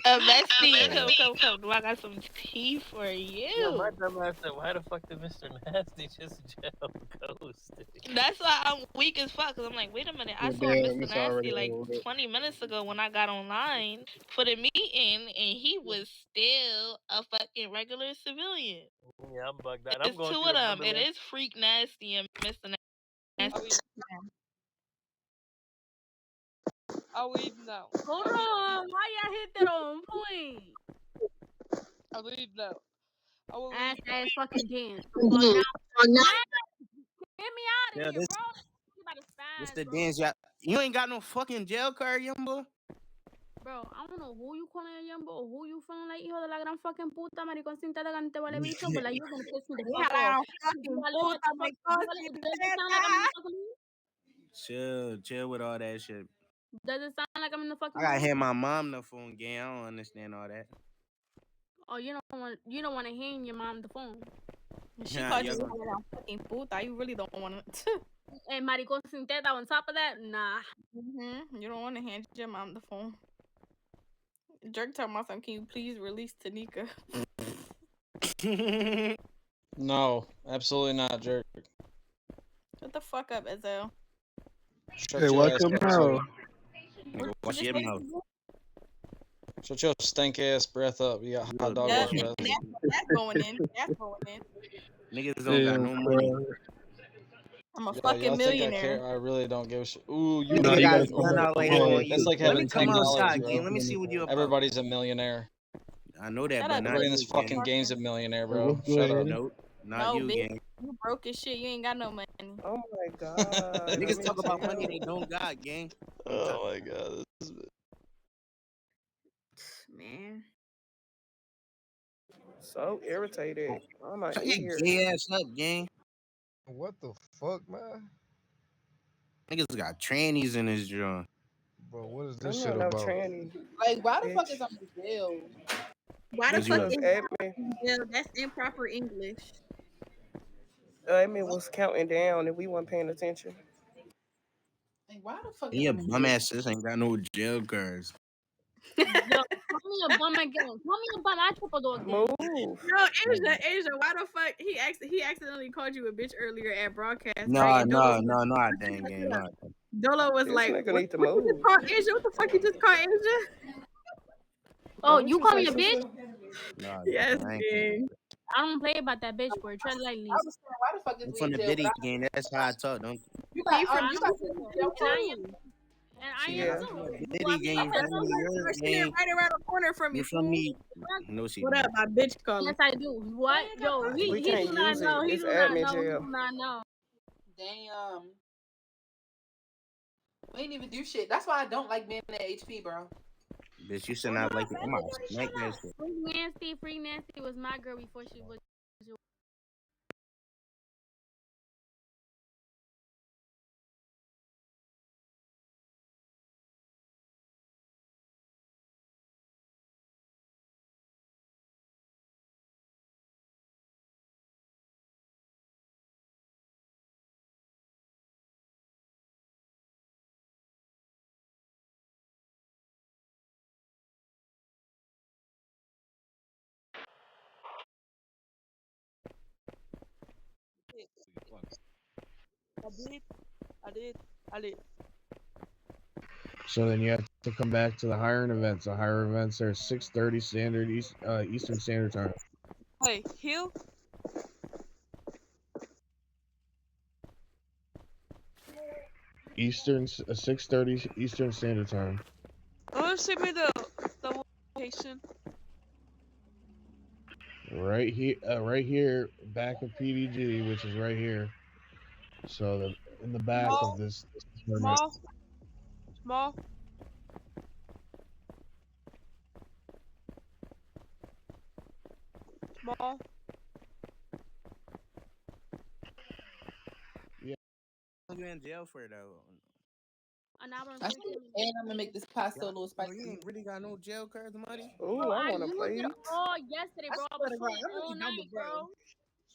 Bestie, come. I got some tea for you. Yo, my dumb ass said, why the fuck did Mr. Nasty just jail Ghost? That's why I'm weak as fuck, because I'm like, wait a minute, I saw Mr. Nasty like 20 minutes ago when I got online for the meeting, and he was still a fucking regular civilian. Yeah, I'm bugged out. It's two of them. It is Freak Nasty and Mr. Nasty. Oh, we know. Hold on. Why y'all hit that on point? I believe no. Ass fucking dance. Now, get me out of here, this, bro. You about to spaz, this the bro. dance. You ain't got no fucking jail card, young boy. Bro, I don't know who you calling a young boy or who you feeling like hijo de la gran fucking puta, maricón sin teta que te vale bicho, but like you're gonna piss me the fuck off. Do I look like the fuck? Does it sound like I'm in the fucking mood? Chill with all that shit. Does it sound like I'm in the fucking I gotta mood? hit my mom the phone game. I don't understand all that. Oh, you don't want to hand your mom the phone. She Nah, called you y'all a fucking puta. You really don't want to. And maricón sin teta on top of that, nah. You don't want to hand your mom the phone. Jerk talking about something. Can you please release Tanika? No, absolutely not, jerk. Shut the fuck up, Ezel. Shut Hey, your watch ass your up, mouth. Soda. Nigga, watch your mouth. Shut your stink ass breath up. You got hot dog That's breath. going in. That's going in. Niggas don't got no money. I'm a Yo, fucking y'all think I millionaire. care? I really don't give a shit. Ooh, you Nigga think got that's his gun out like that on you. that's like Let having me come $10, outside, bro. gang. Let me see what you about. Everybody's a millionaire. I know that, Shut but up, not Everybody in you, this gang. fucking game's a millionaire, Hey, bro. what's good, Shut up. Eddie? Nope, not No, you, bitch. gang. You broke as shit. You ain't got no money. Oh my god. Niggas talk about money they don't got, gang. Oh my god. This is... Man. So irritated. I'm not Shut in your here. gay ass up, gang. What the fuck, man? Niggas got trannies in this joint. Bro, what is I'm this not shit no about? tranny. Like, why the fuck Bitch. is I in jail? Why the Cause you fuck a Because is admin, jail? That's improper English. admin was counting down and we weren't paying attention. Like, why the fuck and is your I in bum jail? ass sis ain't got no jail cards. Yo, call me a bum again. Call me a bum. I triple dog again. Move. No, Asia, why the fuck he accidentally called you a bitch earlier at broadcast, right? No, And Dolo I didn't, gang. No, I didn't. Dolo was This like, nigga what need to you just move. call Asia? What the fuck you just call Asia? Oh, What you you call say, me a bitch? sister? No, Yes, I ain't. gang. I don't play about that bitch word. Tread lightly. I was saying, why the fuck is I'm we from in the jail? Diddy gang. That's how I talk, don't you? You He got from I you don't got play some that. jail And I too. am. And I She am Yeah. from too. the You Diddy want me gang. to From tell New you? York She live gang. right around the corner from me, You from fool. me? No, she What don't. up, my bitch caller? Yes, I do. What? Yo, We he can't do not use know. it. He It's do not admin know. He jail. do not know. Damn. We ain't even do shit. That's why I don't like being at HP, bro. Bitch, you said not like it. I'm gonna smack that shit. Free Nancy was my girl before she was. I did. So then you have to come back to the hiring events. The hiring events are 6:30 standard Eastern Standard Time. Hey, Hill. Eastern 6:30 Eastern Standard Time. Oh, send me the location. Right here, back of PDG, which is right here. So in the back of this. Small. Yeah. What you in jail for though? An hour and And 15 minutes. I'm gonna make this pasta a little Bro, spicy. you ain't really got no jail cards, Muddy? Ooh, Bro, I I want to used play. it all yesterday, bro. I swear was to God, playing I'm all really dumb, night, bro. bro.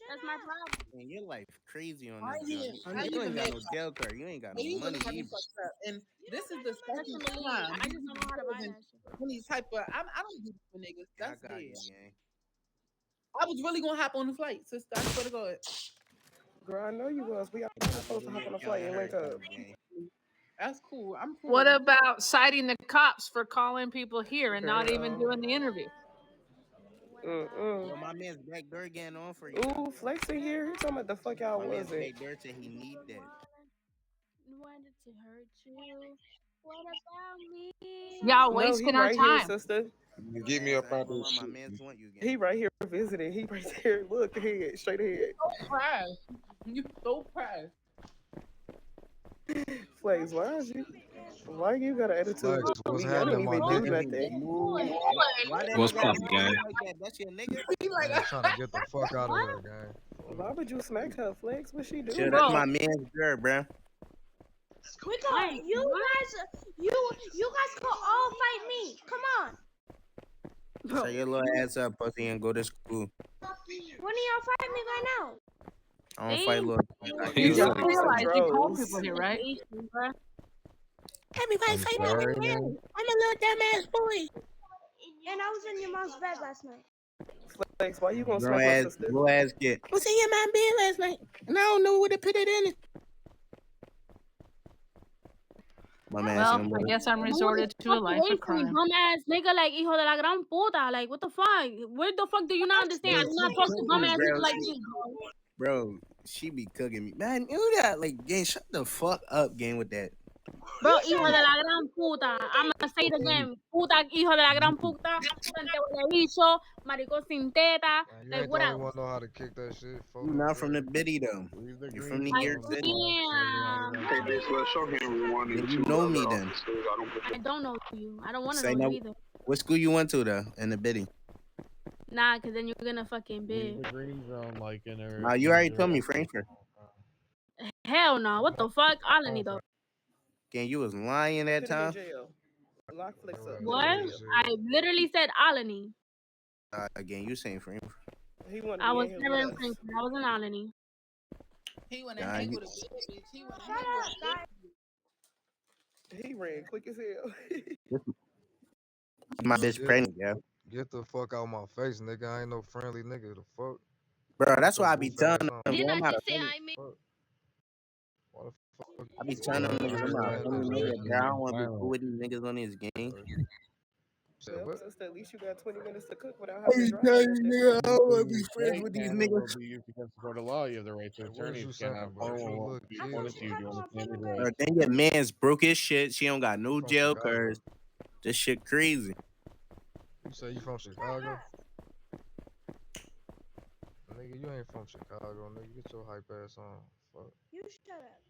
That's my problem. Man, your life crazy on I this ain't joint. You ain't got no jail card. You ain't got no They money really got me either. fucked up. And this is the Listen, second Malik, time. I just don't know how to buy that shit, bro. When these type of, I don't do this for niggas. I That's got dead. you, gang. I was really gonna hop on the flight, sister. I swear to God. Girl, I know you was. We all supposed to hop on a flight and link up. That's cool. I'm cool. What about citing the cops for calling people here and not even Girl. doing the interview? Yo, my man's back door getting on for you. Ooh, Flex in here. He talking about the fuck y'all My man's was it? back door said he need that. Wanted to hurt you. What about me? Y'all No, wasting he our right here, time. sister. Get me up out My this shit. man's want you, gang. He right here visiting. He right there. Look ahead, straight ahead. So proud. You so proud. Flex, why is you? Why you got an attitude Flex, with what's me? I didn't happening, my even do nigga? nothing. Why that What's nigga poppin', attitude gang? like that? That's your nigga. Man, trying to get the fuck out of here, gang. Why would you smack her, Flex? What she do? Sure, that's my man's girl, bro. We got you guys could all fight me. Come on. Shut your little ass up, pussy, and go to school. When are y'all fighting me right now? I don't fight little. You just Y'all realized you told bros. people here, right? Everybody I'm fight me. sorry, I'm man. a little dumbass boy. And I was in your mom's bed last night. Flex, why you gonna Grown smack my ass, sister? little ass kid. I was in your mom's bed last night, and I don't know where to put it in. My man, Well, some I guess I'm resorted to a life of crime. Dumbass nigga, like hijo de la gran puta. Like, what the fuck? Where the fuck do you not understand? I do not talk to dumbass people like this, bro, she be cooking me, man. You got like, gang, shut the fuck up, gang, with that. Bro, hijo de la gran puta. I'm gonna say it again. Puta, hijo de la gran puta. Tante huele bicho, maricón sin teta. Man, you Like, ain't what the only else? one know how to kick that shit. Fuck You no not from the green. Biddy though. Leave the You green from the zone, Gear bro. City. Damn. Hey, bitch, let's show him one Then and you two know other me then. officers. I don't I don't know you. I don't want to Say know no. you either. What school you went to though? In the Biddy. Nah, cause then you're gonna fucking Leave bid. the green zone, like in her. Nah, you already told me Frankfurt. Hell no. What the fuck? Alany though. Gang, you was lying that Put him in time. jail. Lock Flex up. What? I literally said Alany. Again, you saying Frankfurt. He wanted I to was be in never here in with us. Frankfurt. I was in Alany. He wanna Nah, hang you- with a bitch. He wanna hang with a bitch. He ran quick as hell. My bitch pregnant, yeah. Get the fuck out my face, nigga. I ain't no friendly nigga. The fuck? Bro, that's Get your why I be goof telling ass them, on. bro, Didn't I'm I not a just say friendly. I made? Why the fuck? I be telling them niggas I'm not a friendly nigga, bro. I don't want to be cool with these niggas on this game. Well, sister, at least you got 20 minutes to cook without I having be to drive. telling and you, shit. nigga, I don't want to be friends with these Will niggas. be used against the court of law. You have the right to What attorney. is you You saying, can't have bro? You formal little will be kid, appointed to you. bro. Do you understand me? Right. Then your man's broke his shit. She don't got no From jail Chicago. cause this shit crazy. You say you from Chicago? Nigga, you ain't from Chicago, nigga. Get your hype ass on. Fuck. You shut up.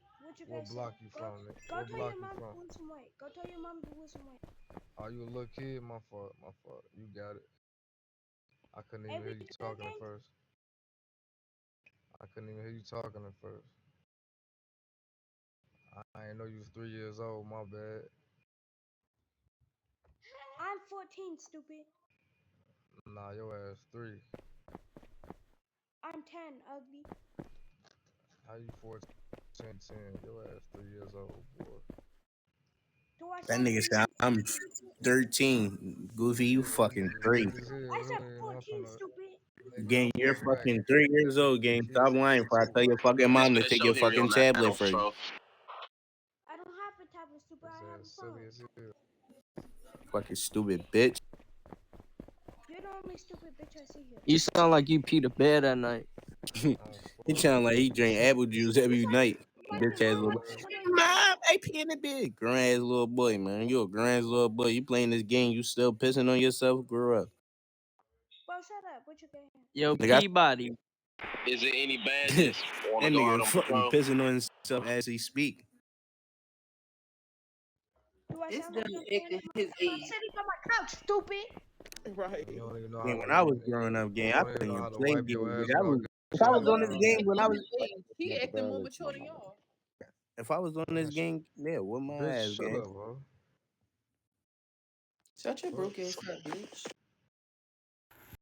What block you from, nigga? Go What tell block your you mom to from? lose some weight. Go tell your mom to lose some weight. Are you a little kid? My fault. My fault. You got it. I couldn't even hear you talking at first. I couldn't even hear you talking at first. I ain't know you was 3 years old. My bad. I'm 14, stupid. Nah, your ass 3. I'm 10, ugly. How you 14, 10? Your ass 3 years old, boy. That nigga said I'm 13. Goofy, you fucking 3. I said 14, stupid. Gang, you're fucking 3 years old, gang. Stop lying before I tell your fucking mom to take your fucking tablet for you. I don't have a tablet, stupid. I have a phone. Silly as hell. Fucking stupid bitch. You're the only stupid bitch I see here. You sound like you pee the bed at night. He sound like he drink apple juice every night. Bitch ass little boy. Mom, I pee in the bed. Grown ass little boy, man. You a grown ass little boy. You playing this game, you still pissing on yourself? Grow up. Bro, shut up. What you getting? Yo, Nigga, Peabody. Is it any badges? that Wanna go out nigga on fucking patrol? pissing on himself as he speak. Do I It's sound them like acting his I'm age. sitting on my couch, stupid. Right. You don't even know Man, how when to I was growing up, gang, I don't even couldn't know even how to play wipe your games. ass without If I was getting on this game when I was, He acting more mature than y'all. if I was on this game, yeah, with my Bitch, ass, shut gang. up, bro. Shut your Fuck. broke ass up, bitch.